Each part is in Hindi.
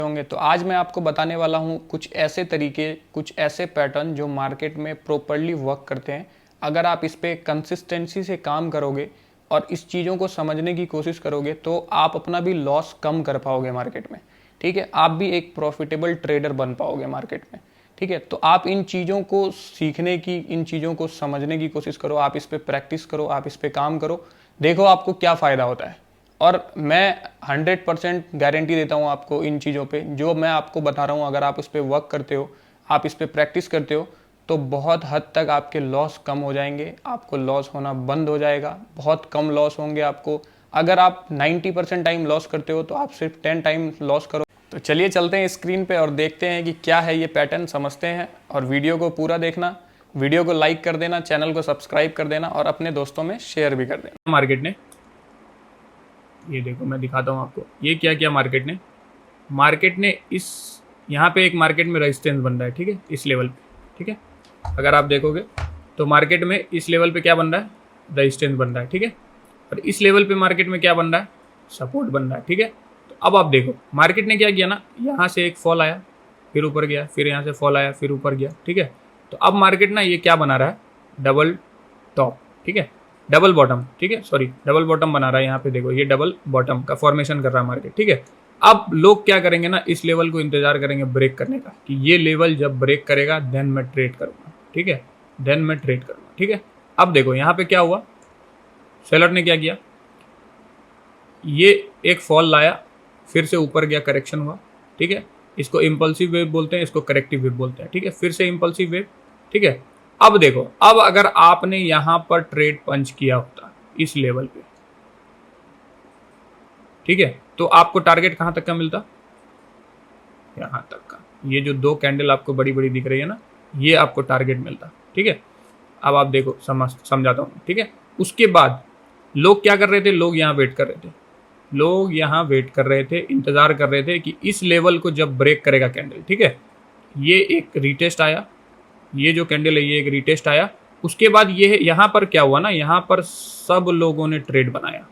होंगे। तो आज मैं आपको बताने वाला हूँ कुछ ऐसे तरीके, कुछ ऐसे पैटर्न जो मार्केट में प्रॉपरली वर्क करते हैं। अगर आप इस पे कंसिस्टेंसी से काम करोगे और इस चीज़ों को समझने की कोशिश करोगे तो आप अपना भी लॉस कम कर पाओगे मार्केट में। ठीक है, आप भी एक प्रॉफिटेबल ट्रेडर बन पाओगे मार्केट में। ठीक है, तो आप इन चीज़ों को सीखने की, इन चीज़ों को समझने की कोशिश करो, आप इस पे प्रैक्टिस करो, आप इस पे काम करो, देखो आपको क्या फ़ायदा होता है। और मैं 100% गारंटी देता हूँ आपको इन चीज़ों पे, जो मैं आपको बता रहा हूँ। अगर आप इस पर वर्क करते हो, आप इस पर प्रैक्टिस करते हो, तो बहुत हद तक आपके लॉस कम हो जाएंगे, आपको लॉस होना बंद हो जाएगा, बहुत कम लॉस होंगे आपको। अगर आप 90% टाइम लॉस करते हो तो आप सिर्फ 10 टाइम लॉस करो। तो चलिए चलते हैं स्क्रीन पे और देखते हैं कि क्या है ये पैटर्न, समझते हैं। और वीडियो को पूरा देखना, वीडियो को लाइक कर देना, चैनल को सब्सक्राइब कर देना और अपने दोस्तों में शेयर भी कर देना। मार्केट ने ये देखो, मैं दिखाता हूँ आपको ये क्या किया। मार्केट ने इस यहाँ पे एक मार्केट में रेजिस्टेंस बन रहा है, ठीक है, इस लेवल पे। ठीक है, अगर आप देखोगे तो मार्केट में इस लेवल पे क्या बन रहा है, रेजिस्टेंस बन रहा है। ठीक है, और इस लेवल पे मार्केट में क्या बन रहा है, सपोर्ट बन रहा है। ठीक है, तो अब आप देखो मार्केट ने क्या किया ना, यहाँ से एक फॉल आया, फिर ऊपर गया, फिर यहाँ से फॉल आया, फिर ऊपर गया। ठीक है, तो अब मार्केट ना ये क्या बना रहा है, डबल टॉप। ठीक है, डबल बॉटम। ठीक है, सॉरी, डबल बॉटम बना रहा है। यहाँ पे देखो ये डबल बॉटम का फॉर्मेशन कर रहा है मार्केट। ठीक है, अब लोग क्या करेंगे ना, इस लेवल को इंतजार करेंगे ब्रेक करने का, कि ये लेवल जब ब्रेक करेगा देन मैं ट्रेड करूंगा। ठीक है, देन मैं ट्रेड करूंगा। ठीक है, अब देखो यहाँ पे क्या हुआ, सेलर ने क्या किया, ये एक फॉल लाया, फिर से ऊपर गया, करेक्शन हुआ। ठीक है, इसको इम्पल्सिव वेव बोलते हैं, इसको करेक्टिव वेव बोलते हैं। ठीक है, फिर से इम्पल्सिव वेव। ठीक है, अब देखो, अब अगर आपने यहां पर ट्रेड पंच किया होता इस लेवल पे, ठीक है, तो आपको टारगेट कहां तक का मिलता, यहां तक का। ये जो दो कैंडल आपको बड़ी बड़ी दिख रही है ना, ये आपको टारगेट मिलता। ठीक है, अब आप देखो, समझाता हूं। ठीक है, उसके बाद लोग क्या कर रहे थे, लोग यहाँ वेट कर रहे थे, लोग यहाँ वेट कर रहे थे, इंतजार कर रहे थे कि इस लेवल को जब ब्रेक करेगा कैंडल। ठीक है, ये एक रीटेस्ट आया, ये जो कैंडल है ये एक रीटेस्ट आया। उसके बाद ये यहाँ पर क्या हुआ ना, यहाँ पर सब लोगों ने ट्रेड बनाया।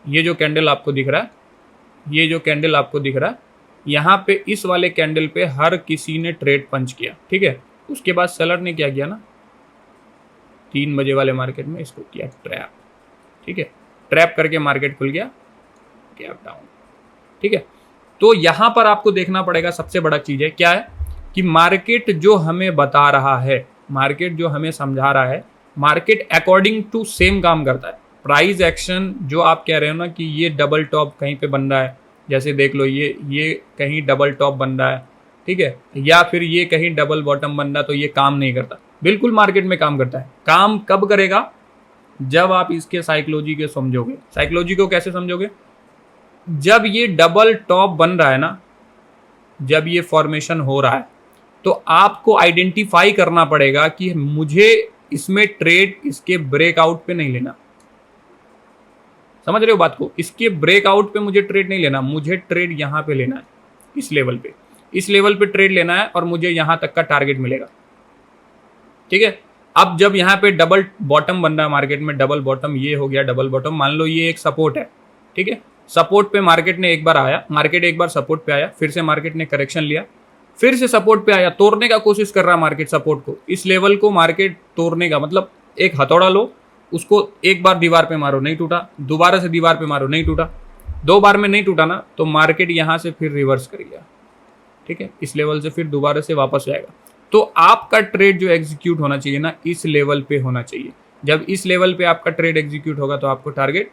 ये जो कैंडल आपको दिख रहा है, ये जो कैंडल आपको दिख रहा है, यहाँ पे इस वाले कैंडल पे हर किसी ने ट्रेड पंच किया। ठीक है, उसके बाद सेलर ने क्या किया ना, 3 बजे वाले मार्केट में इसको किया ट्रैप। ठीक है, ट्रैप करके मार्केट खुल गया, गैप डाउन। ठीक है, तो यहां पर आपको देखना पड़ेगा, सबसे बड़ा चीज है क्या है, कि मार्केट जो हमें बता रहा है, मार्केट जो हमें समझा रहा है, मार्केट अकॉर्डिंग टू सेम काम करता है। प्राइस एक्शन जो आप कह रहे हो ना कि ये डबल टॉप कहीं पे बन रहा है, जैसे देख लो ये कहीं डबल टॉप बन रहा है। ठीक है, या फिर ये कहीं डबल बॉटम बन रहा है, तो ये काम नहीं करता। बिल्कुल मार्केट में काम करता है। काम कब करेगा, जब आप इसके साइकोलॉजी को समझोगे। साइकोलॉजी को कैसे समझोगे, जब ये डबल टॉप बन रहा है ना, जब ये फॉर्मेशन हो रहा है, तो आपको आइडेंटिफाई करना पड़ेगा कि मुझे इसमें ट्रेड इसके ब्रेकआउट पे नहीं लेना। समझ रहे हो बात को, इसके ब्रेकआउट पे मुझे ट्रेड नहीं लेना, मुझे ट्रेड यहां पे लेना है, इस लेवल पे, इस लेवल पे ट्रेड लेना है और मुझे यहां तक का टारगेट मिलेगा। ठीक है, अब जब यहाँ पे डबल बॉटम बन रहा है मार्केट में, डबल बॉटम ये हो गया, डबल बॉटम, मान लो ये एक सपोर्ट है। ठीक है, सपोर्ट पे मार्केट ने एक बार आया, मार्केट एक बार सपोर्ट पे आया, फिर से मार्केट ने करेक्शन लिया, फिर से सपोर्ट पे आया, तोड़ने का कोशिश कर रहा है मार्केट सपोर्ट को, इस लेवल को मार्केट तोड़ने का मतलब एक हथौड़ा लो, उसको एक बार दीवार पे मारो, नहीं टूटा, दोबारा से दीवार पे मारो, नहीं टूटा, 2 बार में नहीं टूटा ना, तो मार्केट यहां से फिर रिवर्स कर गया। ठीक है, इस लेवल से फिर दोबारा से वापस जाएगा। तो आपका ट्रेड जो एग्जीक्यूट होना चाहिए ना, इस लेवल पे होना चाहिए। जब इस लेवल पे आपका ट्रेड एग्जीक्यूट होगा तो आपको टारगेट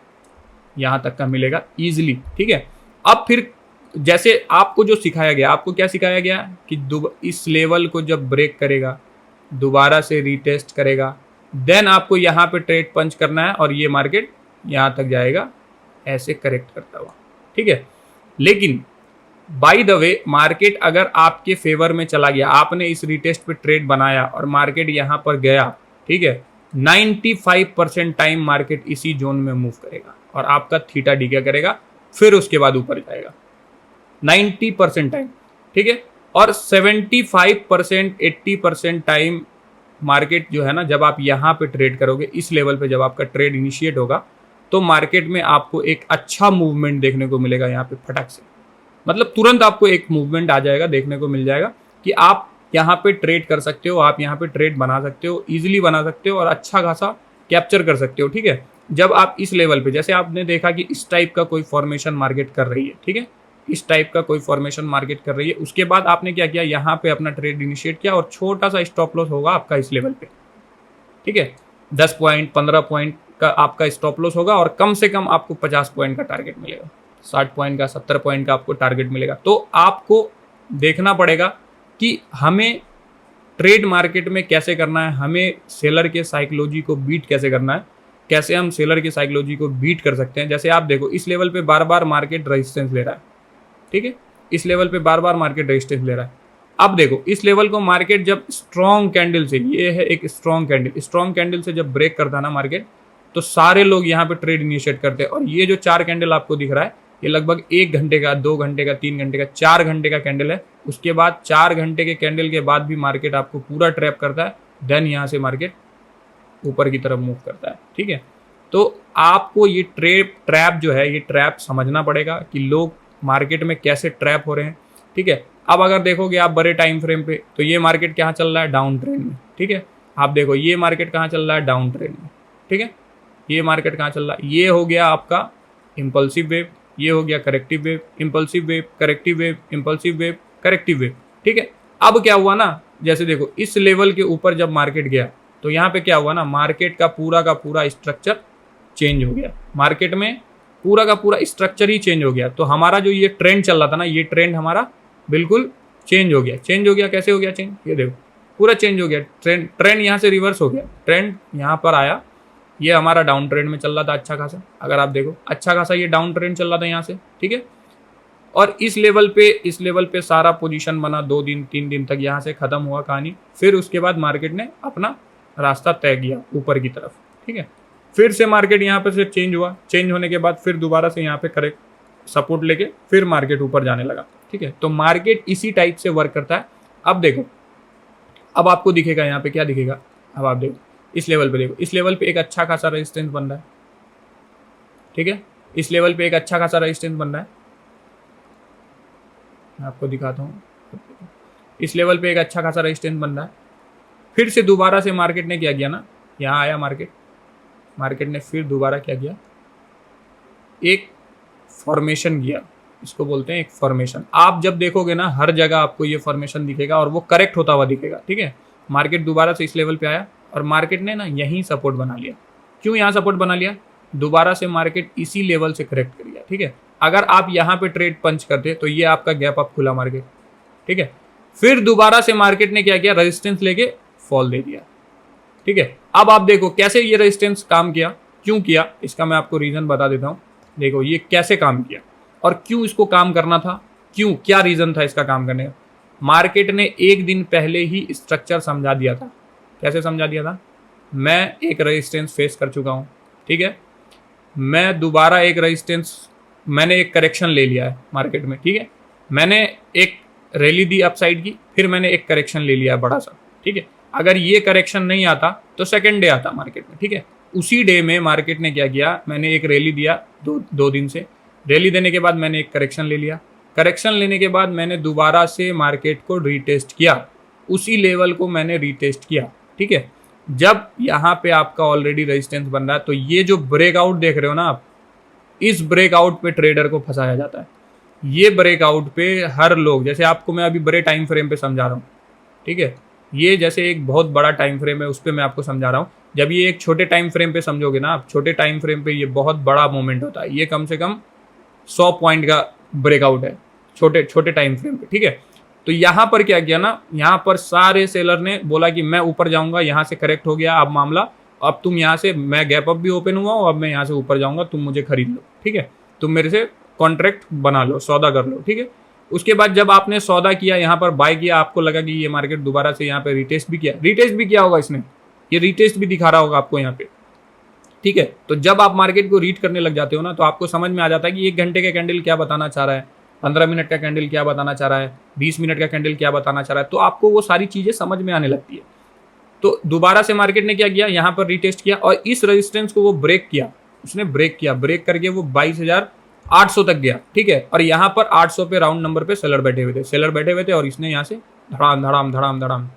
यहां तक का मिलेगा इजीली। ठीक है, अब फिर जैसे आपको जो सिखाया गया, आपको क्या सिखाया गया कि इस लेवल को जब ब्रेक करेगा, दोबारा से रीटेस्ट करेगा, देन आपको यहाँ पे ट्रेड पंच करना है और ये मार्केट यहाँ तक जाएगा ऐसे करेक्ट करता हुआ। ठीक है, लेकिन बाय द वे मार्केट अगर आपके फेवर में चला गया, आपने इस रीटेस्ट पे ट्रेड बनाया और मार्केट यहाँ पर गया, ठीक है, 95% टाइम मार्केट इसी जोन में मूव करेगा और आपका थीटा डी क्या करेगा, फिर उसके बाद ऊपर जाएगा 90% टाइम। ठीक है, और 75% 80% टाइम मार्केट जो है ना, जब आप यहाँ पे ट्रेड करोगे, इस लेवल पे जब आपका ट्रेड इनिशिएट होगा, तो मार्केट में आपको एक अच्छा मूवमेंट देखने को मिलेगा यहाँ पे फटक से। मतलब तुरंत आपको एक मूवमेंट आ जाएगा, देखने को मिल जाएगा कि आप यहाँ पे ट्रेड कर सकते हो, आप यहाँ पे ट्रेड बना सकते हो, इजीली बना सकते हो और अच्छा खासा कैप्चर कर सकते हो। ठीक है, जब आप इस लेवल पे, जैसे आपने देखा कि इस टाइप का कोई फॉर्मेशन मार्केट कर रही है, ठीक है, इस टाइप का कोई फॉर्मेशन मार्केट कर रही है, उसके बाद आपने क्या किया, यहाँ पे अपना ट्रेड इनिशिएट किया और छोटा सा स्टॉप लॉस होगा आपका इस लेवल पे। ठीक है, 10 पॉइंट 15 पॉइंट का आपका स्टॉप लॉस होगा और कम से कम आपको 50 पॉइंट का टारगेट मिलेगा, 60 पॉइंट का, 70 पॉइंट का आपको टारगेट मिलेगा। तो आपको देखना पड़ेगा कि हमें ट्रेड मार्केट में कैसे करना है, हमें सेलर के साइकोलॉजी को बीट कैसे करना है, कैसे हम सेलर की साइकोलॉजी को बीट कर सकते हैं। जैसे आप देखो इस लेवल पे बार बार मार्केट रेजिस्टेंस ले रहा है, ठीक है, इस लेवल पे बार बार मार्केट रेजिस्टेंस ले रहा है। अब देखो इस लेवल को मार्केट जब स्ट्रॉन्ग कैंडल से, ये है एक स्ट्रॉन्ग कैंडल से जब ब्रेक करता है ना मार्केट, तो सारे लोग यहाँ पे ट्रेड इनिशिएट करते हैं। और ये जो 4 कैंडल आपको दिख रहा है, ये लगभग 1 घंटे का, 2 घंटे का, 3 घंटे का, 4 घंटे का कैंडल है। उसके बाद 4 घंटे के कैंडल के बाद भी मार्केट आपको पूरा ट्रैप करता है, देन यहाँ से मार्केट ऊपर की तरफ मूव करता है। ठीक है, तो आपको ये ट्रैप जो है, ये ट्रैप समझना पड़ेगा कि लोग मार्केट में कैसे ट्रैप हो रहे हैं। ठीक है, अब अगर देखोगे आप बड़े टाइम फ्रेम पे, तो ये मार्केट कहाँ चल रहा है, डाउन ट्रेंड में। ठीक है, आप देखो ये मार्केट कहाँ चल रहा है, डाउन ट्रेंड में। ठीक है, ये मार्केट कहाँ चल रहा है, ये हो गया आपका इम्पल्सिव वेव, ये हो गया corrective wave, impulsive wave, corrective wave, impulsive wave, corrective wave. ठीक है, अब क्या हुआ ना, जैसे देखो इस लेवल के ऊपर जब मार्केट गया, तो यहाँ पे क्या हुआ ना, मार्केट का पूरा स्ट्रक्चर चेंज हो गया, मार्केट में पूरा का पूरा स्ट्रक्चर ही चेंज हो गया। तो हमारा जो ये ट्रेंड चल रहा था ना, ये ट्रेंड हमारा बिल्कुल चेंज हो गया। कैसे हो गया चेंज, ये देखो पूरा चेंज हो गया। ट्रेंड यहाँ से रिवर्स हो गया, ट्रेंड यहाँ पर आया, ये हमारा डाउन ट्रेंड में चल रहा था अच्छा खासा, अगर आप देखो अच्छा खासा ये डाउन ट्रेंड चल रहा था यहाँ से। ठीक है, और इस लेवल पे सारा पोजीशन बना 2 दिन 3 दिन तक, यहाँ से खत्म हुआ कहानी। फिर उसके बाद मार्केट ने अपना रास्ता तय किया ऊपर की तरफ। ठीक है, फिर से मार्केट यहाँ पे से चेंज हुआ, चेंज होने के बाद फिर दोबारा से यहाँ पे करेक्ट सपोर्ट लेके फिर मार्केट ऊपर जाने लगा। ठीक है, तो मार्केट इसी टाइप से वर्क करता है। अब देखो, अब आपको दिखेगा यहाँ पे क्या दिखेगा, अब आप देखो इस लेवल पे, देखो इस लेवल पे एक अच्छा खासा रेजिस्टेंस बन रहा है। ठीक है, इस लेवल पे एक अच्छा खासा रेजिस्टेंस बन रहा है, मैं आपको दिखाता हूँ। इस लेवल पे एक अच्छा खासा रेजिस्टेंस बन रहा है। फिर से दोबारा से मार्केट ने क्या किया ना, यहाँ आया मार्केट ने फिर दोबारा क्या किया, एक फॉर्मेशन किया, इसको बोलते हैं एक फॉर्मेशन। आप जब देखोगे ना हर जगह आपको ये फॉर्मेशन दिखेगा और वो करेक्ट होता हुआ दिखेगा। ठीक है, मार्केट दोबारा से इस लेवल पे आया और मार्केट ने ना यहीं सपोर्ट बना लिया। क्यों यहाँ सपोर्ट बना लिया, दोबारा से मार्केट इसी लेवल से करेक्ट कर लिया। ठीक है, अगर आप यहाँ पे ट्रेड पंच करते तो ये आपका गैप अप खुला मार्केट। ठीक है, फिर दोबारा से मार्केट ने क्या किया, रेजिस्टेंस लेके फॉल दे दिया। ठीक है, अब आप देखो कैसे ये रेजिस्टेंस काम किया, क्यों किया, इसका मैं आपको रीजन बता देता हूँ। देखो ये कैसे काम किया और क्यों इसको काम करना था, क्यों, क्या रीजन था इसका काम करने का। मार्केट ने 1 दिन पहले ही स्ट्रक्चर समझा दिया था। कैसे समझा दिया था, मैं एक रेजिस्टेंस फेस कर चुका हूँ। ठीक है, मैं दोबारा एक रेजिस्टेंस, मैंने एक करेक्शन ले लिया है मार्केट में। ठीक है, मैंने एक रैली दी अपसाइड की, फिर मैंने एक करेक्शन ले लिया बड़ा सा। ठीक है, अगर ये करेक्शन नहीं आता तो सेकंड डे आता मार्केट में। ठीक है, उसी डे में मार्केट ने क्या किया, मैंने एक रैली दिया 2 दिन से, रैली देने के बाद मैंने एक करेक्शन ले लिया, करेक्शन लेने के बाद मैंने दोबारा से मार्केट को रीटेस्ट किया, उसी लेवल को मैंने रीटेस्ट किया। ठीक है, जब यहाँ पे आपका ऑलरेडी रेजिस्टेंस बन रहा है, तो ये जो ब्रेकआउट देख रहे हो ना आप, इस ब्रेकआउट पे ट्रेडर को फंसाया जाता है। ये ब्रेकआउट पे हर लोग, जैसे आपको मैं अभी बड़े टाइम फ्रेम पे समझा रहा हूँ। ठीक है, ये जैसे एक बहुत बड़ा टाइम फ्रेम है, उस पर मैं आपको समझा रहा हूँ। जब ये एक छोटे टाइम फ्रेम पे समझोगे ना आप, छोटे टाइम फ्रेम पे ये बहुत बड़ा मोमेंट होता है, ये कम से कम 100 पॉइंट का ब्रेकआउट है छोटे टाइम फ्रेम पे। ठीक है, तो यहाँ पर क्या किया ना, यहाँ पर सारे सेलर ने बोला कि मैं ऊपर जाऊंगा, यहाँ से करेक्ट हो गया अब मामला, अब तुम यहाँ से, मैं गैप अप भी ओपन हुआ हूँ, अब मैं यहाँ से ऊपर जाऊंगा, तुम मुझे खरीद लो। ठीक है, तुम मेरे से कॉन्ट्रैक्ट बना लो, सौदा कर लो। ठीक है, उसके बाद जब आपने सौदा किया, यहाँ पर बाय किया, आपको लगा कि ये मार्केट दोबारा से यहाँ पे रीटेस्ट भी किया होगा इसने, ये रीटेस्ट भी दिखा रहा होगा आपको यहाँ पे। ठीक है, तो जब आप मार्केट को रीड करने लग जाते हो ना, तो आपको समझ में आ जाता है कि 1 घंटे का कैंडल क्या बताना चाह रहा है, 15 मिनट का कैंडल क्या बताना चाह रहा है, 20 मिनट का कैंडल क्या बताना चाह रहा है, तो आपको वो सारी चीजें समझ में आने लगती है। तो दोबारा से मार्केट ने क्या किया, यहाँ पर रीटेस्ट किया और इस रेजिस्टेंस को वो ब्रेक किया, उसने ब्रेक किया, ब्रेक करके वो 22,000 800 तक गया, ठीक है, और यहाँ पर 800 पे राउंड नंबर पे सेलर बैठे हुए थे, सेलर बैठे हुए थे और इसने यहाँ से धड़ाम धड़ाम धड़ाम धड़ाम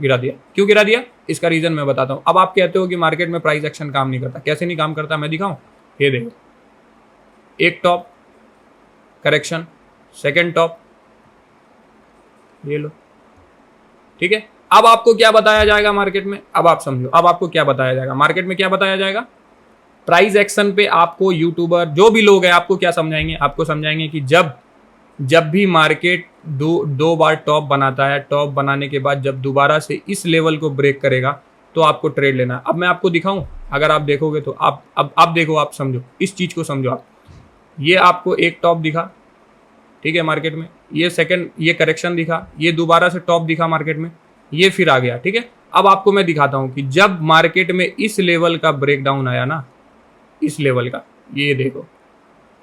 गिरा दिया। क्यों गिरा दिया, इसका रीजन मैं बताता हूँ। अब आप कहते हो कि मार्केट में प्राइस एक्शन काम नहीं करता, कैसे नहीं काम करता मैं दिखाऊं। ये देखो, एक टॉप करेक्शन, सेकेंड टॉप, ये लो, ठीक है। अब आपको क्या बताया जाएगा मार्केट में, अब आप समझो, अब आपको क्या बताया जाएगा मार्केट में, क्या बताया जाएगा प्राइस एक्शन पे। आपको यूट्यूबर जो भी लोग हैं आपको क्या समझाएंगे, आपको समझाएंगे कि जब भी मार्केट दो बार टॉप बनाता है, टॉप बनाने के बाद जब दोबारा से इस लेवल को ब्रेक करेगा तो आपको ट्रेड लेना है। अब मैं आपको दिखाऊं, अगर आप देखोगे तो आप अब देखो, आप समझो इस चीज को, समझो आप। ये आपको एक टॉप दिखा, ठीक है, मार्केट में, ये सेकंड, ये करेक्शन दिखा, ये दोबारा से टॉप दिखा मार्केट में, ये फिर आ गया, ठीक है। अब आपको मैं दिखाता हूं कि जब मार्केट में इस लेवल का ब्रेकडाउन आया ना, इस लेवल का, ये देखो,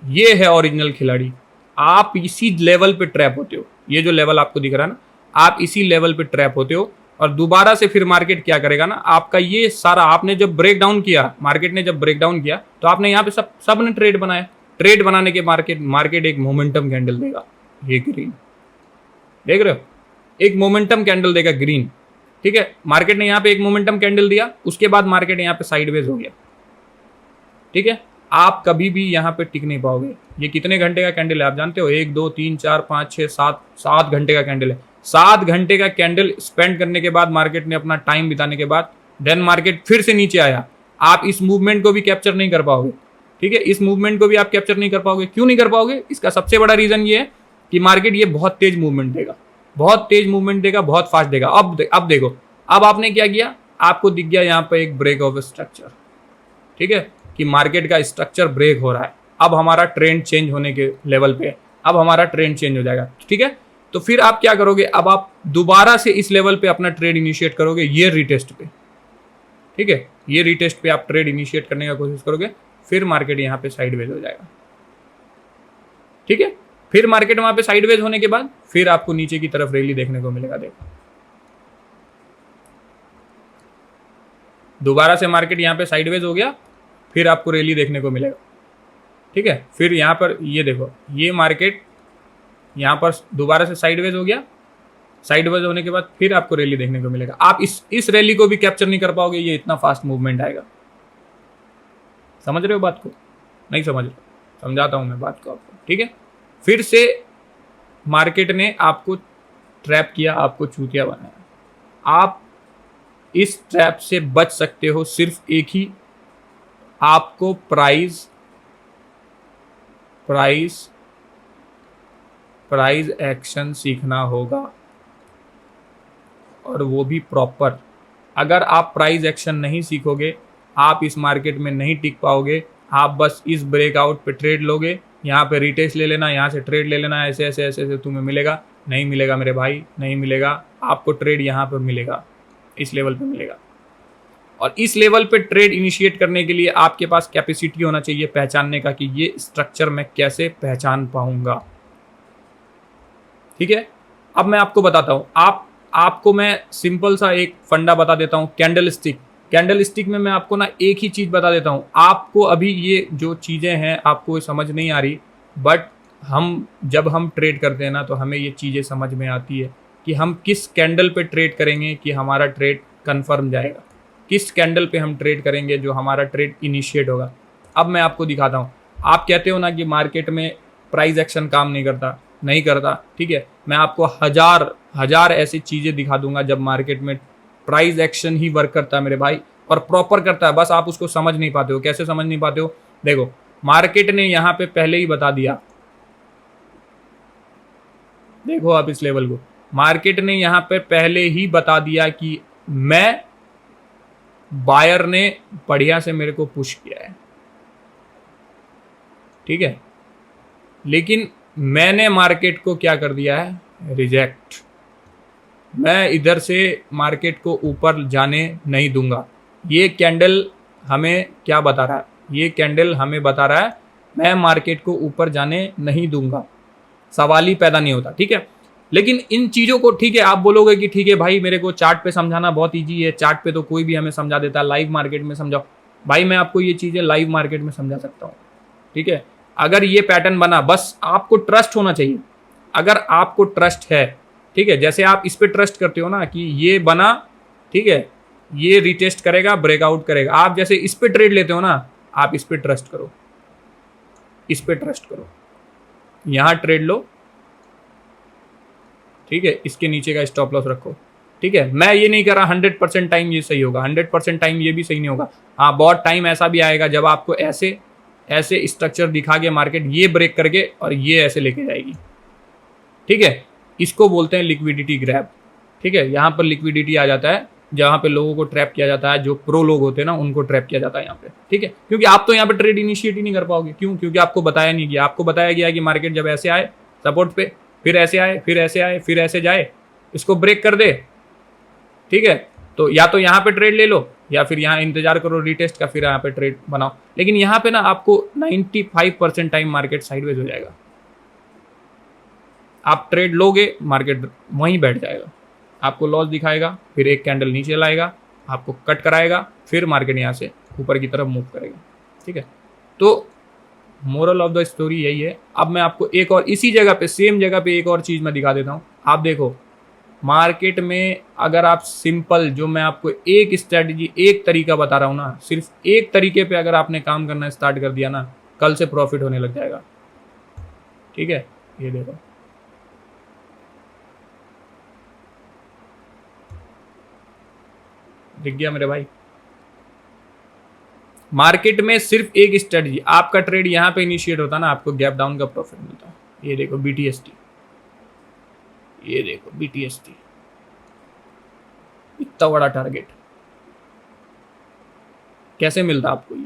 ये है ओरिजिनल खिलाड़ी। आप इसी लेवल पे ट्रैप होते हो, ये जो लेवल आपको दिख रहा है ना, आप इसी लेवल पे ट्रैप होते हो। और दोबारा से फिर मार्केट क्या करेगा ना, आपका ये सारा, आपने जब ब्रेकडाउन किया, मार्केट ने जब ब्रेकडाउन किया तो आपने यहाँ पे सब ने ट्रेड बनाया। ट्रेड बनाने के मार्केट एक मोमेंटम कैंडल देगा, ये ग्रीन देख रहे हो, एक मोमेंटम कैंडल देगा ग्रीन, ठीक है। मार्केट ने यहाँ पे एक मोमेंटम कैंडल दिया, उसके बाद मार्केट यहाँ पे साइडवेज हो गया, ठीक है। आप कभी भी यहाँ पे टिक नहीं पाओगे। ये कितने घंटे का कैंडल है आप जानते हो, 1 2 3 4 5 6 7 घंटे का कैंडल है। 7 घंटे का कैंडल स्पेंड करने के बाद, मार्केट ने अपना टाइम बिताने के बाद, देन मार्केट फिर से नीचे आया। आप इस मूवमेंट को भी कैप्चर नहीं कर पाओगे, ठीक है, इस मूवमेंट को भी आप कैप्चर नहीं कर पाओगे। क्यों नहीं कर पाओगे, इसका सबसे बड़ा रीजन ये है कि मार्केट ये बहुत तेज मूवमेंट देगा, बहुत तेज मूवमेंट देगा, बहुत फास्ट देगा। अब देखो, अब आपने क्या किया, आपको दिख गया यहाँ पे एक ब्रेक ऑफ स्ट्रक्चर, ठीक है, कि मार्केट का स्ट्रक्चर ब्रेक हो रहा है। अब हमारा ट्रेंड चेंज होने के लेवल पे है, अब हमारा ट्रेंड चेंज हो जाएगा, ठीक है। तो फिर आप क्या करोगे, अब आप दोबारा से इस लेवल पे अपना ट्रेड इनिशिएट करोगे, ये रिटेस्ट पे, ठीक है, ये रिटेस्ट पे आप ट्रेड इनिशिएट करने का कोशिश करोगे। फिर मार्केट यहाँ पे साइडवेज हो जाएगा, ठीक है। फिर मार्केट वहां पे साइडवेज होने के बाद फिर आपको नीचे की तरफ रैली देखने को मिलेगा। देखो, दोबारा से मार्केट यहाँ पे साइडवेज हो गया, फिर आपको रैली देखने को मिलेगा, ठीक है। फिर यहाँ पर ये देखो, ये मार्केट यहाँ पर दोबारा से साइडवेज हो गया, साइडवेज होने के बाद फिर आपको रैली देखने को मिलेगा। आप इस रैली को भी कैप्चर नहीं कर पाओगे, ये इतना फास्ट मूवमेंट आएगा। समझ रहे हो बात को, नहीं समझ रहे, समझाता हूं मैं बात को आपको, ठीक है। फिर से मार्केट ने आपको ट्रैप किया, आपको चूतिया बनाया। आप इस ट्रैप से बच सकते हो सिर्फ एक ही, आपको प्राइस एक्शन सीखना होगा, और वो भी प्रॉपर। अगर आप प्राइस एक्शन नहीं सीखोगे, आप इस मार्केट में नहीं टिक पाओगे। आप बस इस ब्रेकआउट पे ट्रेड लोगे, यहाँ पे रिटेस्ट ले लेना, यहाँ से ट्रेड ले लेना, ऐसे ऐसे ऐसे ऐसे तुम्हें मिलेगा, नहीं मिलेगा मेरे भाई, नहीं मिलेगा। आपको ट्रेड यहाँ पर मिलेगा, इस लेवल पे मिलेगा। और इस लेवल पे ट्रेड इनिशिएट करने के लिए आपके पास कैपेसिटी होना चाहिए पहचानने का कि ये स्ट्रक्चर मैं कैसे पहचान पाऊंगा, ठीक है। अब मैं आपको बताता हूँ, आपको मैं सिंपल सा एक फंडा बता देता हूँ। कैंडल स्टिक में मैं आपको ना एक ही चीज बता देता हूँ। आपको अभी ये जो चीजें हैं आपको समझ नहीं आ रही, बट जब हम ट्रेड करते हैं ना तो हमें ये चीजें समझ में आती है कि हम किस कैंडल पे ट्रेड करेंगे कि हमारा ट्रेड कंफर्म जाएगा, किस कैंडल पे हम ट्रेड करेंगे जो हमारा ट्रेड इनिशिएट होगा। अब मैं आपको दिखाता हूँ। आप कहते हो ना कि मार्केट में प्राइस एक्शन काम नहीं करता, ठीक है। मैं आपको हजार ऐसी चीजें दिखा दूंगा जब मार्केट में प्राइस एक्शन ही वर्क करता है मेरे भाई, और प्रॉपर करता है, बस आप उसको समझ नहीं पाते हो। कैसे समझ नहीं पाते हो, देखो, मार्केट ने यहाँ पे पहले ही बता दिया, देखो आप इस लेवल को, मार्केट ने यहाँ पे पहले ही बता दिया कि मैं बायर ने बढ़िया से मेरे को पुश किया है, ठीक है, लेकिन मैंने मार्केट को क्या कर दिया है, रिजेक्ट। मैं इधर से मार्केट को ऊपर जाने नहीं दूंगा। ये कैंडल हमें क्या बता रहा है, ये कैंडल हमें बता रहा है मैं मार्केट को ऊपर जाने नहीं दूंगा, सवाल ही पैदा नहीं होता, ठीक है। लेकिन इन चीज़ों को, ठीक है, आप बोलोगे कि ठीक है भाई मेरे को चार्ट पे समझाना बहुत ईजी है, चार्ट पे तो कोई भी हमें समझा देता है, लाइव मार्केट में समझाओ। भाई मैं आपको ये चीज़ें लाइव मार्केट में समझा सकता हूँ, ठीक है। अगर ये पैटर्न बना, बस आपको ट्रस्ट होना चाहिए। अगर आपको ट्रस्ट है, ठीक है, जैसे आप इस पे ट्रस्ट करते हो ना कि ये बना, ठीक है, ये रिटेस्ट करेगा, ब्रेकआउट करेगा, आप जैसे इस पे ट्रेड लेते हो ना, आप इस पे ट्रस्ट करो, इस पे ट्रस्ट करो, यहां ट्रेड लो, ठीक है, इसके नीचे का स्टॉप लॉस रखो, ठीक है। मैं ये नहीं कर रहा 100% टाइम ये सही होगा, 100% टाइम ये भी सही नहीं होगा। हाँ, बहुत टाइम ऐसा भी आएगा जब आपको ऐसे ऐसे स्ट्रक्चर दिखा के मार्केट ये ब्रेक करके और ये ऐसे लेके जाएगी, ठीक है। इसको बोलते हैं लिक्विडिटी ग्रैब, ठीक है। यहाँ पर लिक्विडिटी आ जाता है, जहाँ पे लोगों को ट्रैप किया जाता है, जो प्रो लोग होते हैं ना, उनको ट्रैप किया जाता है यहाँ पे, ठीक है। क्योंकि आप तो यहाँ पे ट्रेड इनिशिएट ही नहीं कर पाओगे, क्यों? क्योंकि आपको बताया नहीं गया। आपको बताया गया कि मार्केट जब ऐसे आए सपोर्ट पे, फिर ऐसे आए, फिर ऐसे आए, फिर ऐसे जाए, इसको ब्रेक कर दे, ठीक है, तो या तो यहाँ पे ट्रेड ले लो या फिर यहाँ इंतजार करो रिटेस्ट का, फिर यहाँ पे ट्रेड बनाओ। लेकिन यहाँ पे ना आपको 95% टाइम मार्केट साइडवेज हो जाएगा। आप ट्रेड लोगे, मार्केट वहीं बैठ जाएगा, आपको लॉस दिखाएगा, फिर एक कैंडल नीचे लाएगा, आपको कट कराएगा, फिर मार्केट यहाँ से ऊपर की तरफ मूव करेगा, ठीक है। तो मोरल ऑफ द स्टोरी यही है। अब मैं आपको एक और इसी जगह पे, सेम जगह पे एक और चीज मैं दिखा देता हूँ। आप देखो, मार्केट में अगर आप सिंपल, जो मैं आपको एक स्ट्रेटजी, एक तरीका बता रहा हूँ ना, सिर्फ एक तरीके पे अगर आपने काम करना स्टार्ट कर दिया ना, कल से प्रॉफिट होने लग जाएगा, ठीक है। ये देखो, दिख गया मेरे भाई। मार्केट में सिर्फ एक स्ट्रेटजी, आपका ट्रेड यहां पे इनिशिएट होता ना, आपको गैप डाउन का प्रॉफिट मिलता। ये देखो BTST, ये देखो BTST, इतना बड़ा टारगेट कैसे मिलता आपको ये?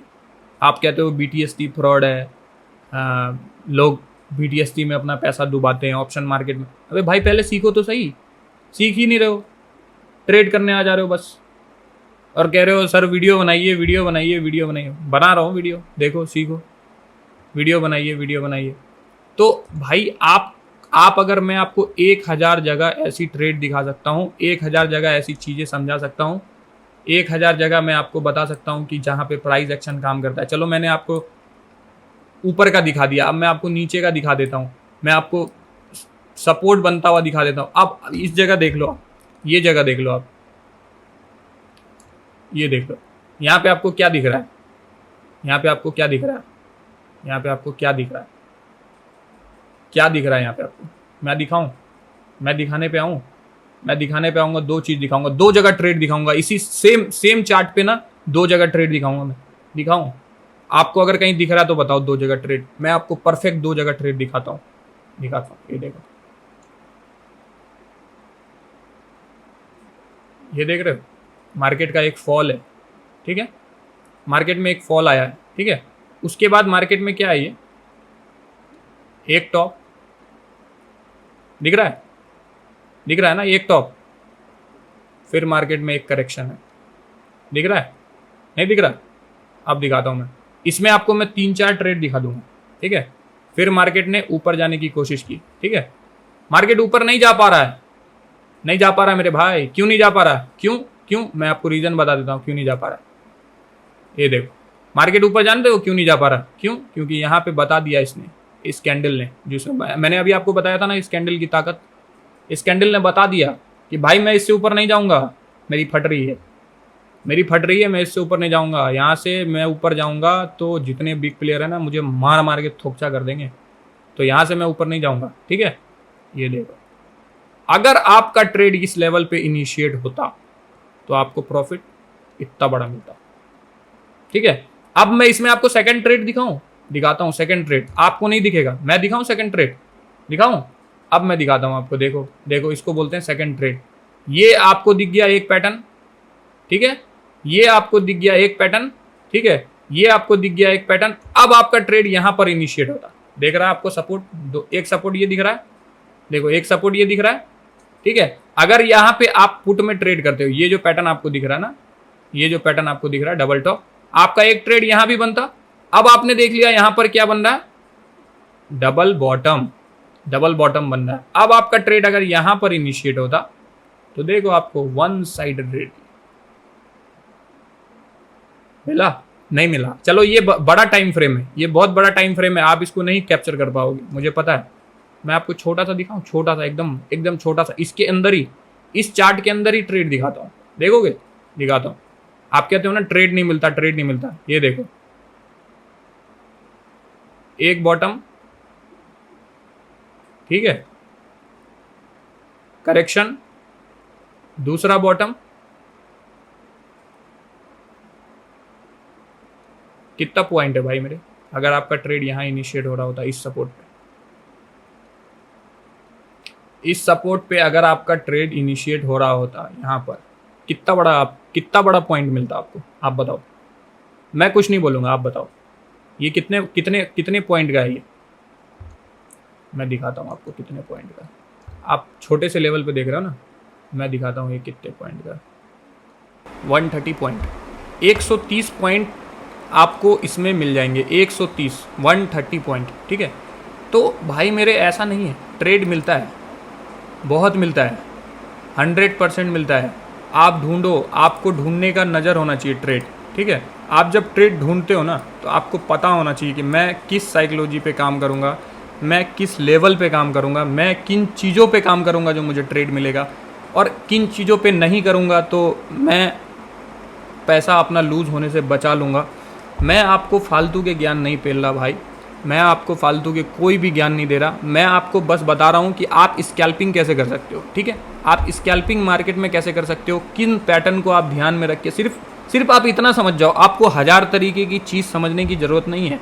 आप कहते हो BTST फ्रॉड है, लोग BTST में अपना पैसा डुबाते हैं ऑप्शन मार्केट में। अबे भाई पहले सीखो तो सही, सीख ही नहीं रहे हो, ट्रेड करने आ जा रहे हो बस, और कह रहे हो सर वीडियो बनाइए, वीडियो बनाइए, वीडियो बनाइए। बना रहा हूँ वीडियो, देखो सीखो, वीडियो बनाइए, वीडियो बनाइए। तो भाई आप अगर मैं आपको 1000 जगह ऐसी ट्रेड दिखा सकता हूँ, 1000 जगह ऐसी चीज़ें समझा सकता हूँ, 1000 जगह मैं आपको बता सकता हूँ कि जहाँ पे प्राइस एक्शन काम करता है। चलो मैंने आपको ऊपर का दिखा दिया, अब मैं आपको नीचे का दिखा देता हूँ, मैं आपको सपोर्ट बनता हुआ दिखा देता हूँ। अब इस जगह देख लो, ये जगह देख लो, आप ये देख लो, यहाँ पे आपको क्या दिख रहा है, यहाँ पे आपको क्या दिख रहा है, यहाँ पे आपको क्या दिख रहा है, क्या दिख रहा है यहाँ पे आपको? मैं दिखाऊं? मैं दिखाने पे आऊँ? मैं दिखाने पे आऊँगा, दो चीज़ दिखाऊंगा, दो जगह ट्रेड दिखाऊंगा, इसी सेम चार्ट पे ना दो जगह ट्रेड दिखाऊंगा। मैं दिखाऊं? आपको अगर कहीं दिख रहा है तो बताओ दो जगह ट्रेड। मैं आपको परफेक्ट दो जगह ट्रेड दिखाता हूँ, ये देखो, ये देख रहे हो, मार्केट का एक फॉल है, ठीक है, मार्केट में एक फॉल आया है, ठीक है। उसके बाद मार्केट में क्या है, ये एक टॉप दिख रहा है, दिख रहा है ना, एक टॉप, फिर मार्केट में एक करेक्शन है, दिख रहा है? नहीं दिख रहा? अब दिखाता हूं मैं, इसमें आपको मैं 3-4 ट्रेड दिखा दूंगा, ठीक है। फिर मार्केट ने ऊपर जाने की कोशिश की, ठीक है, मार्केट ऊपर नहीं जा पा रहा है, नहीं जा पा रहा है मेरे भाई। क्यों नहीं जा पा रहा है? क्यों मैं आपको रीजन बता देता हूँ क्यों नहीं जा पा रहा है। ये देखो, मार्केट ऊपर जानते हो क्यों नहीं जा पा रहा? क्यों? क्योंकि यहाँ पे बता दिया इसने, इस कैंडल ने, जो मैंने अभी आपको बताया था ना, इस कैंडल की ताकत, इस कैंडल ने बता दिया कि भाई मैं इससे ऊपर नहीं जाऊंगा, मेरी फट रही है, मेरी फट रही है, मैं इससे ऊपर नहीं जाऊंगा। यहाँ से मैं ऊपर जाऊंगा तो जितने बिग प्लेयर है ना मुझे मार मार के थोकचा कर देंगे, तो यहाँ से मैं ऊपर नहीं जाऊंगा, ठीक है। ये देखो, अगर आपका ट्रेड इस लेवल पे इनिशिएट होता तो आपको प्रॉफिट इतना बड़ा मिलता, ठीक है। अब मैं इसमें आपको सेकंड ट्रेड दिखाता हूं, सेकंड ट्रेड आपको नहीं दिखेगा, मैं दिखाऊं सेकंड ट्रेड, दिखाऊं? अब मैं दिखाता हूं आपको, देखो देखो, इसको बोलते हैं सेकंड ट्रेड। ये आपको दिख गया एक पैटर्न, ठीक है, ये आपको दिख गया एक पैटर्न, ठीक है, ये आपको दिख गया एक पैटर्न। अब आपका ट्रेड यहां पर इनिशिएट होता, देख रहा है आपको सपोर्ट, दो, एक सपोर्ट ये दिख रहा है, देखो एक सपोर्ट ये दिख रहा है, ठीक है। अगर यहाँ पे आप पुट में ट्रेड करते हो, ये जो पैटर्न आपको दिख रहा है ना, ये जो पैटर्न आपको दिख रहा है डबल टॉप, आपका एक ट्रेड यहां भी बनता। अब आपने देख लिया यहां पर क्या बन रहा है, डबल बॉटम, डबल बॉटम बन रहा है। अब आपका ट्रेड अगर यहां पर इनिशिएट होता तो देखो आपको वन साइड ट्रेड मिला, नहीं मिला। चलो ये बड़ा टाइम फ्रेम है, ये बहुत बड़ा टाइम फ्रेम है, आप इसको नहीं कैप्चर कर पाओगे, मुझे पता है। मैं आपको छोटा सा दिखाऊं, छोटा सा, एकदम एकदम छोटा सा, इसके अंदर ही, इस चार्ट के अंदर ही ट्रेड दिखाता हूँ, देखोगे? दिखाता हूँ। आप कहते हो ना ट्रेड नहीं मिलता, ट्रेड नहीं मिलता, ये देखो, एक बॉटम, ठीक है, करेक्शन, दूसरा बॉटम, कितना पॉइंट है भाई मेरे, अगर आपका ट्रेड यहां इनिशिएट हो रहा होता इस सपोर्ट पे, इस सपोर्ट पे अगर आपका ट्रेड इनिशिएट हो रहा होता यहां पर, कितना बड़ा पॉइंट मिलता आपको, आप बताओ। मैं कुछ नहीं बोलूंगा, आप बताओ ये कितने कितने कितने पॉइंट का है ये, मैं दिखाता हूं आपको कितने पॉइंट का। आप छोटे से लेवल पे देख रहे हो ना, मैं दिखाता हूं ये कितने पॉइंट का। 130 पॉइंट, 130 पॉइंट आपको इसमें मिल जाएंगे, 130, 130 पॉइंट, ठीक है। तो भाई मेरे ऐसा नहीं है, ट्रेड मिलता है, बहुत मिलता है, 100% मिलता है। आप ढूंढो, आपको ढूंढने का नज़र होना चाहिए ट्रेड, ठीक है। आप जब ट्रेड ढूंढते हो ना, तो आपको पता होना चाहिए कि मैं किस साइकोलॉजी पे काम करूँगा, मैं किस लेवल पे काम करूँगा, मैं किन चीज़ों पे काम करूँगा जो मुझे ट्रेड मिलेगा, और किन चीज़ों पे नहीं करूँगा तो मैं पैसा अपना लूज़ होने से बचा लूँगा। मैं आपको फालतू के ज्ञान नहीं पेल रहा भाई, मैं आपको फालतू के कोई भी ज्ञान नहीं दे रहा, मैं आपको बस बता रहा हूँ कि आप स्कैल्पिंग कैसे कर सकते हो, ठीक है। आप स्कैल्पिंग मार्केट में कैसे कर सकते हो, किन पैटर्न को आप ध्यान में रख के, सिर्फ आप इतना समझ जाओ, आपको 1000 तरीके की चीज़ समझने की ज़रूरत नहीं है।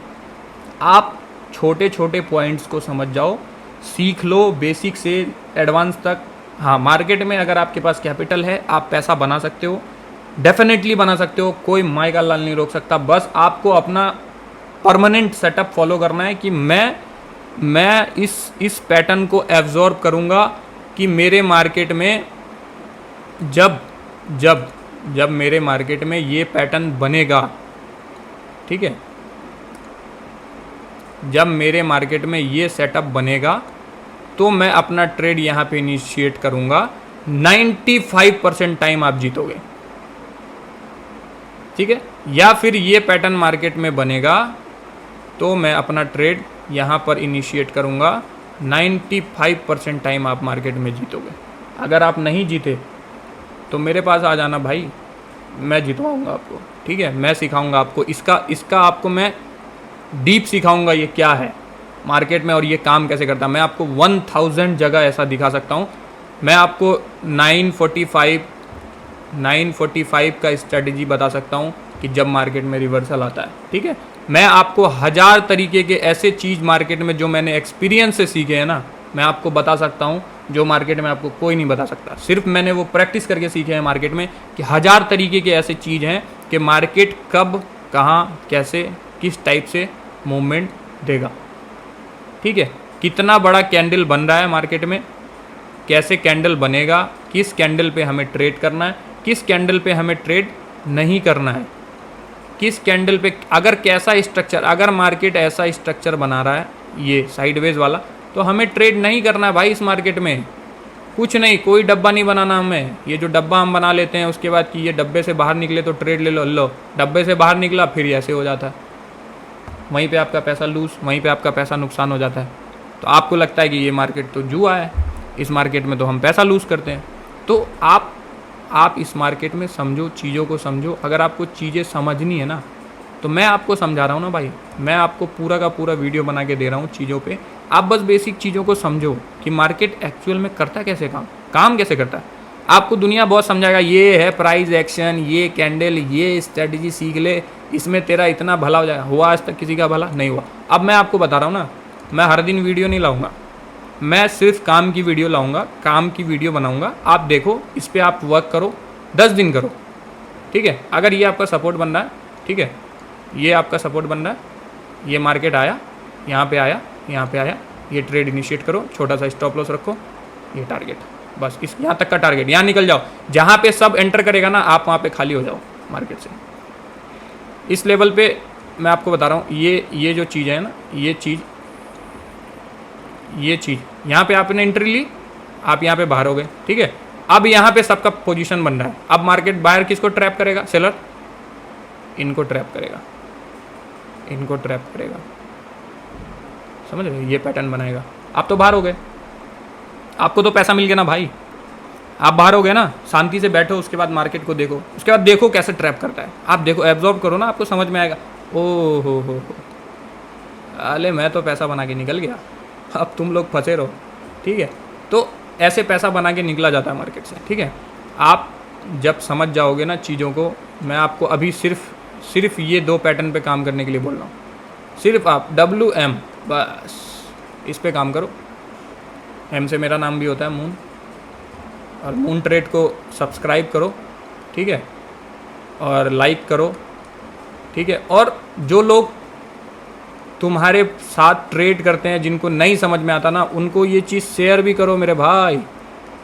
आप छोटे छोटे पॉइंट्स को समझ जाओ, सीख लो बेसिक से एडवांस तक। हाँ, मार्केट में अगर आपके पास कैपिटल है, आप पैसा बना सकते हो, डेफिनेटली बना सकते हो, कोई माई का लाल नहीं रोक सकता। बस आपको अपना परमानेंट सेटअप फॉलो करना है कि मैं इस पैटर्न को एब्जॉर्ब करूँगा कि मेरे मार्केट में जब मेरे मार्केट में ये पैटर्न बनेगा, ठीक है, जब मेरे मार्केट में ये सेटअप बनेगा तो मैं अपना ट्रेड यहाँ पे इनिशिएट करूँगा। 95% टाइम आप जीतोगे, ठीक है। या फिर ये पैटर्न मार्केट में बनेगा तो मैं अपना ट्रेड यहाँ पर इनिशिएट करूँगा, 95% टाइम आप मार्केट में जीतोगे। अगर आप नहीं जीते तो मेरे पास आ जाना भाई, मैं जितवाऊँगा आपको, ठीक है। मैं सिखाऊँगा आपको, इसका आपको मैं डीप सिखाऊँगा ये क्या है मार्केट में और ये काम कैसे करता है। मैं आपको 1000 जगह ऐसा दिखा सकता हूँ। मैं आपको 945 का स्ट्रेटजी बता सकता हूँ कि जब मार्केट में रिवर्सल आता है, ठीक है। मैं आपको 1000 तरीके के ऐसे चीज़ मार्केट में जो मैंने एक्सपीरियंस से सीखे हैं ना, मैं आपको बता सकता हूँ जो मार्केट में आपको कोई नहीं बता सकता। सिर्फ मैंने वो प्रैक्टिस करके सीखे हैं मार्केट में कि 1000 तरीके के ऐसे चीज़ हैं कि मार्केट कब, कहाँ, कैसे, किस टाइप से मूवमेंट देगा, ठीक है। कितना बड़ा कैंडल बन रहा है मार्केट में, कैसे कैंडल बनेगा, किस कैंडल पे हमें ट्रेड करना है, किस कैंडल पे हमें ट्रेड नहीं करना है, किस कैंडल पे, अगर कैसा स्ट्रक्चर, अगर मार्केट ऐसा स्ट्रक्चर बना रहा है ये साइडवेज वाला, तो हमें ट्रेड नहीं करना है भाई। इस मार्केट में कुछ नहीं, कोई डब्बा नहीं बनाना हमें। ये जो डब्बा हम बना लेते हैं उसके बाद कि ये डब्बे से बाहर निकले तो ट्रेड ले लो, डब्बे से बाहर निकला फिर ऐसे हो जाता है, वहीं पे आपका पैसा लूज, वहीं पे आपका पैसा नुकसान हो जाता है। तो आपको लगता है कि ये मार्केट तो जुआ है, इस मार्केट में तो हम पैसा लूज़ करते हैं। तो आप इस मार्केट में समझो, चीज़ों को समझो। अगर आपको चीज़ें समझनी है ना, तो मैं आपको समझा रहा हूँ ना भाई, मैं आपको पूरा का पूरा वीडियो बना के दे रहा हूँ चीज़ों पे। आप बस बेसिक चीज़ों को समझो कि मार्केट एक्चुअल में करता कैसे काम कैसे करता है। आपको दुनिया बहुत समझाएगा, ये है प्राइस एक्शन, ये कैंडल, ये स्ट्रेटजी सीख ले, इसमें तेरा इतना भला हो जाएगा। हुआ आज तक किसी का भला नहीं हुआ। अब मैं आपको बता रहा हूँ ना, मैं हर दिन वीडियो नहीं लाऊंगा, मैं सिर्फ काम की वीडियो लाऊंगा, काम की वीडियो बनाऊंगा। आप देखो, इस पर आप वर्क करो, 10 दिन करो, ठीक है। अगर ये आपका सपोर्ट बन रहा है, ठीक है, ये आपका सपोर्ट बन रहा है, ये मार्केट आया, यहाँ पे आया, यहाँ पे आया, ये ट्रेड इनिशिएट करो, छोटा सा स्टॉप लॉस रखो, ये टारगेट, बस इस यहाँ तक का टारगेट, यहाँ निकल जाओ। जहाँ पे सब एंटर करेगा ना, आप वहाँ पे खाली हो जाओ मार्केट से। इस लेवल पे मैं आपको बता रहा हूँ, ये जो चीज़ है ना, ये चीज़ यहाँ पे आपने एंट्री ली, आप यहाँ पे बाहर हो गए, ठीक है। अब यहाँ पे सबका पोजीशन बन रहा है। अब मार्केट बायर किसको ट्रैप करेगा? सेलर, इनको ट्रैप करेगा। इनको ट्रैप करेगा, समझ रहे हो, ये पैटर्न बनाएगा। आप तो बाहर हो गए, आपको तो पैसा मिल गया ना भाई, आप बाहर हो गए ना, शांति से बैठो, उसके बाद मार्केट को देखो, उसके बाद देखो कैसे ट्रैप करता है, आप देखो, एब्जॉर्ब करो ना, आपको समझ में आएगा। ओ हो, अरे मैं तो पैसा बना के निकल गया, अब तुम लोग फंसे रहो, ठीक है। तो ऐसे पैसा बना के निकला जाता है मार्केट से, ठीक है। आप जब समझ जाओगे ना चीज़ों को, मैं आपको अभी सिर्फ ये 2 पैटर्न पे काम करने के लिए बोल रहा हूँ, सिर्फ आप WM बस इस पे काम करो। M से मेरा नाम भी होता है मून, और मून ट्रेड को सब्सक्राइब करो, ठीक है, और लाइक करो, ठीक है। और जो लोग तुम्हारे साथ ट्रेड करते हैं, जिनको नहीं समझ में आता ना, उनको ये चीज़ शेयर भी करो मेरे भाई,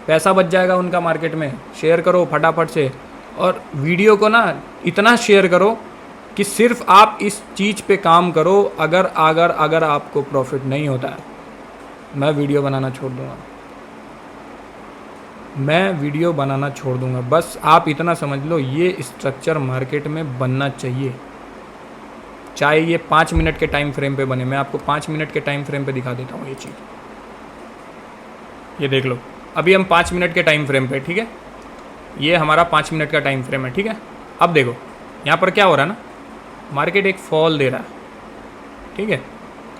पैसा बच जाएगा उनका मार्केट में। शेयर करो फटाफट से, और वीडियो को ना इतना शेयर करो कि सिर्फ आप इस चीज़ पे काम करो। अगर आपको प्रॉफिट नहीं होता है, मैं वीडियो बनाना छोड़ दूंगा, बस आप इतना समझ लो, ये स्ट्रक्चर मार्केट में बनना चाहिए, चाहे ये 5 मिनट के टाइम फ्रेम पे बने। मैं आपको 5 मिनट के टाइम फ्रेम पे दिखा देता हूँ ये चीज़, ये देख लो, अभी हम 5 मिनट के टाइम फ्रेम पे, ठीक है, ये हमारा 5 मिनट का टाइम फ्रेम है, ठीक है। अब देखो यहाँ पर क्या हो रहा है ना, मार्केट एक फॉल दे रहा है, ठीक है,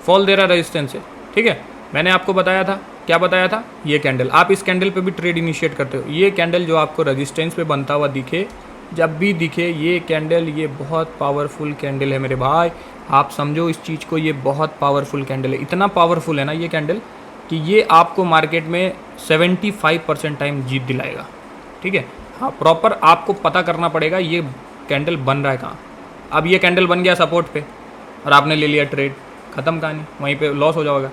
फॉल दे रहा है रेजिस्टेंस से, ठीक है। मैंने आपको बताया था, क्या बताया था, ये कैंडल, आप इस कैंडल पे भी ट्रेड इनिशिएट करते हो। ये कैंडल जो आपको रेजिस्टेंस पे बनता हुआ दिखे, जब भी दिखे ये कैंडल, ये बहुत पावरफुल कैंडल है मेरे भाई, आप समझो इस चीज़ को, ये बहुत पावरफुल कैंडल है। इतना पावरफुल है ना ये कैंडल कि ये आपको मार्केट में 75% टाइम जीत दिलाएगा, ठीक है। हाँ, प्रॉपर आपको पता करना पड़ेगा ये कैंडल बन रहा है कहाँ। अब ये कैंडल बन गया सपोर्ट पे और आपने ले लिया ट्रेड, ख़त्म कहानी, वहीं पे लॉस हो जाएगा।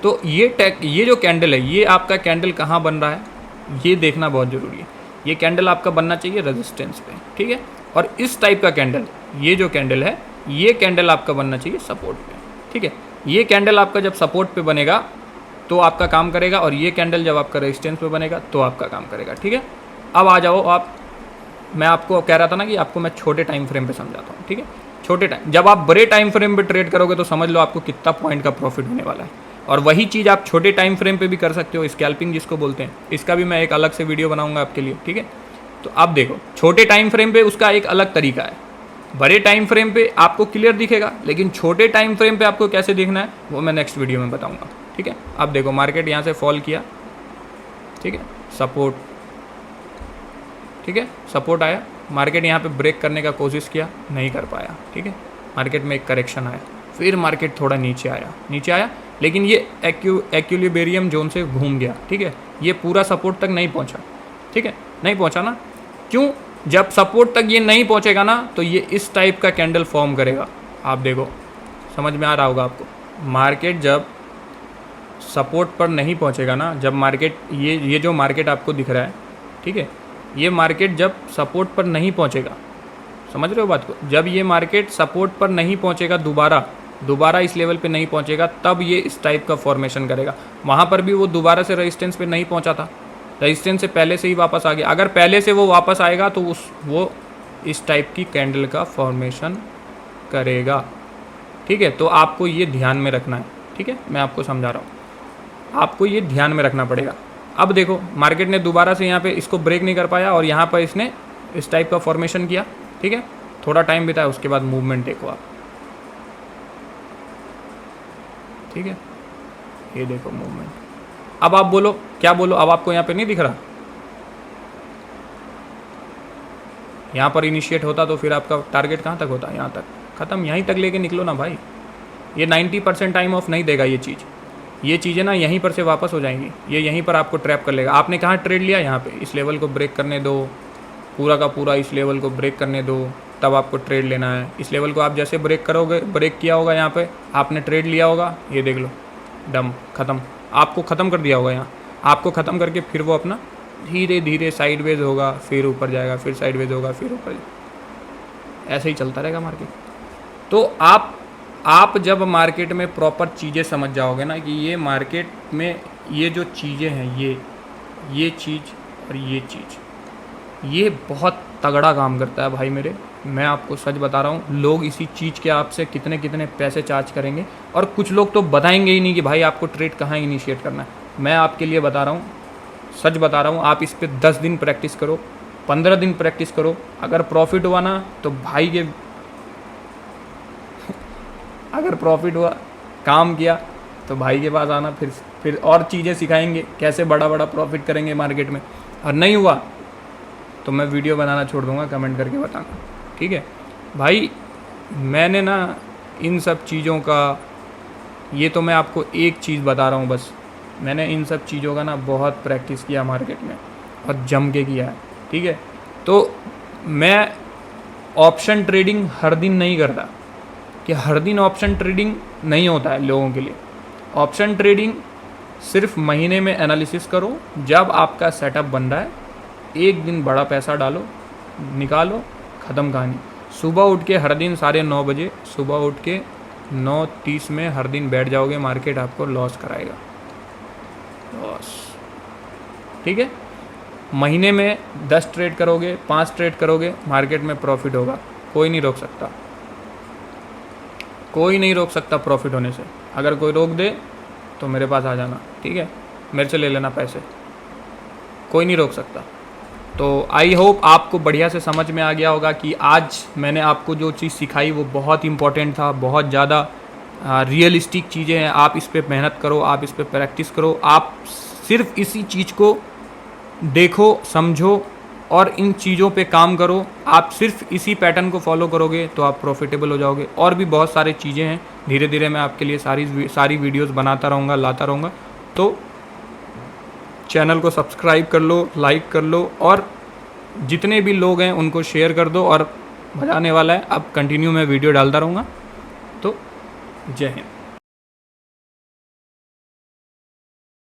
तो ये जो कैंडल है, ये आपका कैंडल कहाँ बन रहा है, ये देखना बहुत ज़रूरी है। ये कैंडल आपका बनना चाहिए रेजिस्टेंस पे, ठीक है। और इस टाइप का कैंडल, ये जो कैंडल है, ये कैंडल आपका बनना चाहिए सपोर्ट पे, ठीक है। ये कैंडल आपका जब सपोर्ट पे बनेगा तो आपका काम करेगा, और ये कैंडल जब आपका रेजिस्टेंस पे बनेगा तो आपका काम करेगा, ठीक है। अब आ जाओ आप, मैं आपको कह रहा था ना कि आपको मैं छोटे टाइम फ्रेम पे समझाता हूँ, ठीक है। छोटे टाइम, जब आप बड़े टाइम फ्रेम पे ट्रेड करोगे तो समझ लो आपको कितना पॉइंट का प्रॉफिट होने वाला है। और वही चीज़ आप छोटे टाइम फ्रेम पे भी कर सकते हो, स्कैल्पिंग जिसको बोलते हैं, इसका भी मैं एक अलग से वीडियो बनाऊंगा आपके लिए, ठीक है। तो आप देखो, छोटे टाइम फ्रेम पे उसका एक अलग तरीका है, बड़े टाइम फ्रेम पे आपको क्लियर दिखेगा, लेकिन छोटे टाइम फ्रेम पे आपको कैसे देखना है वो मैं नेक्स्ट वीडियो में बताऊंगा, ठीक है। अब देखो मार्केट यहाँ से फॉल किया, ठीक है, सपोर्ट, ठीक है, सपोर्ट आया, मार्केट यहाँ पे ब्रेक करने का कोशिश किया, नहीं कर पाया, ठीक है। मार्केट में एक करेक्शन आया, फिर मार्केट थोड़ा नीचे आया, लेकिन ये एक्विलिब्रियम जोन से घूम गया, ठीक है। ये पूरा सपोर्ट तक नहीं पहुँचा, ठीक है, नहीं पहुँचा ना, क्यों? जब सपोर्ट तक ये नहीं पहुँचेगा ना तो ये इस टाइप का कैंडल फॉर्म करेगा। आप देखो, समझ में आ रहा होगा आपको, मार्केट जब सपोर्ट पर नहीं पहुँचेगा ना, जब मार्केट ये जो मार्केट आपको दिख रहा है, ठीक है, ये मार्केट जब सपोर्ट पर नहीं पहुँचेगा, समझ रहे हो बात को, जब ये मार्केट सपोर्ट पर नहीं पहुँचेगा, दोबारा इस लेवल पे नहीं पहुँचेगा, तब ये इस टाइप का फॉर्मेशन करेगा। वहाँ पर भी वो दोबारा से रेजिस्टेंस पे नहीं पहुँचा था, रेजिस्टेंस से पहले से ही वापस आ गया। अगर पहले से वो वापस आएगा तो वो इस टाइप की कैंडल का फॉर्मेशन करेगा, ठीक है। तो आपको ये ध्यान में रखना है, ठीक है, मैं आपको समझा रहा हूँ, आपको ये ध्यान में रखना पड़ेगा। अब देखो मार्केट ने दोबारा से यहाँ पे इसको ब्रेक नहीं कर पाया और यहाँ पर इसने इस टाइप का फॉर्मेशन किया, ठीक है, थोड़ा टाइम बिताया, उसके बाद मूवमेंट देखो आप, ठीक है, ये देखो मूवमेंट। अब आप बोलो, क्या बोलो, अब आपको यहाँ पे नहीं दिख रहा, यहाँ पर इनिशिएट होता तो फिर आपका टारगेट कहाँ तक होता, यहाँ तक, ख़त्म, यहीं तक लेके निकलो ना भाई। ये 90% टाइम ऑफ नहीं देगा ये चीज़ें ना यहीं पर से वापस हो जाएंगी, ये यहीं पर आपको ट्रैप कर लेगा। आपने कहाँ ट्रेड लिया, यहाँ पे, इस लेवल को ब्रेक करने दो, पूरा का पूरा इस लेवल को ब्रेक करने दो, तब आपको ट्रेड लेना है। इस लेवल को आप जैसे ब्रेक करोगे, ब्रेक किया होगा यहाँ पे, आपने ट्रेड लिया होगा, ये देख लो, डम, ख़त्म, आपको ख़त्म कर दिया होगा यहाँ, आपको ख़त्म करके फिर वो अपना धीरे धीरे साइडवेज होगा, फिर ऊपर जाएगा, फिर साइडवेज होगा, फिर ऊपर, ऐसे ही चलता रहेगा मार्केट। तो आप जब मार्केट में प्रॉपर चीज़ें समझ जाओगे ना कि ये मार्केट में ये जो चीज़ें हैं, ये चीज़ और ये चीज़, ये बहुत तगड़ा काम करता है भाई मेरे, मैं आपको सच बता रहा हूँ। लोग इसी चीज़ के आपसे कितने कितने पैसे चार्ज करेंगे, और कुछ लोग तो बताएंगे ही नहीं कि भाई आपको ट्रेड कहाँ इनिशिएट करना है। मैं आपके लिए बता रहा हूँ, सच बता रहा हूँ, आप इस पर 10 दिन प्रैक्टिस करो, 15 दिन प्रैक्टिस करो। अगर प्रॉफिट हुआ ना तो भाई के अगर प्रॉफिट हुआ, काम किया, तो भाई के पास आना, फिर और चीज़ें सिखाएंगे कैसे बड़ा बड़ा प्रॉफिट करेंगे मार्केट में। और नहीं हुआ तो मैं वीडियो बनाना छोड़ दूंगा, कमेंट करके बताना, ठीक है भाई। मैंने ना इन सब चीज़ों का, ये तो मैं आपको एक चीज़ बता रहा हूँ बस, मैंने इन सब चीज़ों का ना बहुत प्रैक्टिस किया मार्केट में, और जम के किया है, ठीक है। तो मैं ऑप्शन ट्रेडिंग हर दिन नहीं करता, कि हर दिन ऑप्शन ट्रेडिंग नहीं होता है लोगों के लिए। ऑप्शन ट्रेडिंग सिर्फ महीने में एनालिसिस करो, जब आपका सेटअप बन रहा है, एक दिन बड़ा पैसा डालो, निकालो, ख़त्म कहानी। सुबह उठ के हर दिन 9:30 बजे, सुबह उठ के 9:30 में हर दिन बैठ जाओगे, मार्केट आपको लॉस कराएगा, लॉस, ठीक है। महीने में 10 ट्रेड करोगे, 5 ट्रेड करोगे, मार्केट में प्रॉफिट होगा, कोई नहीं रोक सकता, कोई नहीं रोक सकता प्रॉफिट होने से। अगर कोई रोक दे तो मेरे पास आ जाना, ठीक है, मेरे से ले लेना पैसे, कोई नहीं रोक सकता। तो आई होप आपको बढ़िया से समझ में आ गया होगा कि आज मैंने आपको जो चीज़ सिखाई वो बहुत इंपॉर्टेंट था, बहुत ज़्यादा रियलिस्टिक चीज़ें हैं। आप इस पर मेहनत करो, आप इस पर प्रैक्टिस करो, आप सिर्फ इसी चीज़ को देखो, समझो और इन चीज़ों पे काम करो। आप सिर्फ इसी पैटर्न को फॉलो करोगे तो आप प्रॉफिटेबल हो जाओगे। और भी बहुत सारी चीज़ें हैं, धीरे धीरे मैं आपके लिए सारी वीडियोस बनाता रहूँगा, लाता रहूँगा। तो चैनल को सब्सक्राइब कर लो, लाइक कर लो, और जितने भी लोग हैं उनको शेयर कर दो। और मज़ा आने वाला है, अब कंटिन्यू मैं वीडियो डालता रहूँगा। तो जय हिंद।